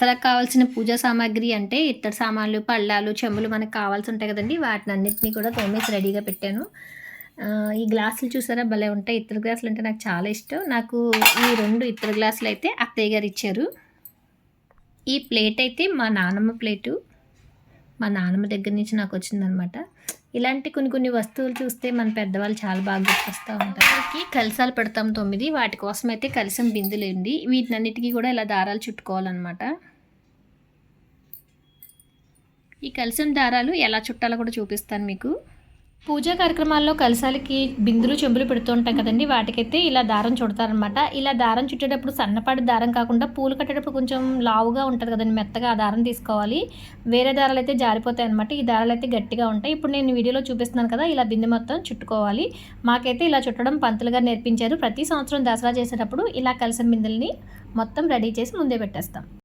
దసరాకు కావాల్సిన పూజా సామాగ్రి అంటే ఇత్తడి సామాన్లు, పళ్ళాలు, చెంబులు మనకు కావాల్సి ఉంటాయి కదండీ! వాటినన్నిటిని కూడా తోమేసి రెడీగా పెట్టాను. ఈ గ్లాసులు చూసారా భలే ఉంటాయి. ఇత్తడి గ్లాసులంటే నాకు చాలా ఇష్టం. నాకు ఈ 2 ఇత్తడి గ్లాసులైతే అత్తయ్య గారు ఇచ్చారు. ఈ ప్లేట్ అయితే మా నానమ్మ ప్లేటు. మా నానమ్మ దగ్గర నుంచి నాకొచ్చిందనమాట. ఇలాంటి కొన్ని కొన్ని వస్తువులు చూస్తే మన పెద్దవాళ్ళు చాలా బాగా గుర్తొస్తూ ఉంటారు. వాటికి కలశాలు పెడతాం 9. వాటి కోసం అయితే కలశం బిందెలండి. వీటినన్నిటికీ కూడా ఇలా దారాలు చుట్టుకోవాలన్నమాట. ఈ కలశం దారాలు ఎలా చుట్టాలో కూడా చూపిస్తాను మీకు. పూజా కార్యక్రమాల్లో కలశాలకి బిందులు, చెంబులు పెడుతూ ఉంటాం కదండీ! వాటికైతే ఇలా దారం చుడతారనమాట. ఇలా దారం చుట్టేటప్పుడు సన్నపాటి దారం కాకుండా పూలు కట్టేటప్పుడు కొంచెం లావుగా ఉంటది కదండీ! మెత్తగా ఆ దారం తీసుకోవాలి. వేరే దారాలైతే జారిపోతాయన్నమాట. ఈ దారాలైతే గట్టిగా ఉంటాయి. ఇప్పుడు నేను వీడియోలో చూపిస్తున్నాను కదా! ఇలా బిందె మొత్తం చుట్టుకోవాలి. మాకైతే ఇలా చుట్టడం పంతులు గారు నేర్పించారు. ప్రతి సంవత్సరం దసరా చేసేటప్పుడు ఇలా కలశం బిందెల్ని మొత్తం రెడీ చేసి ముందే పెట్టేస్తాం.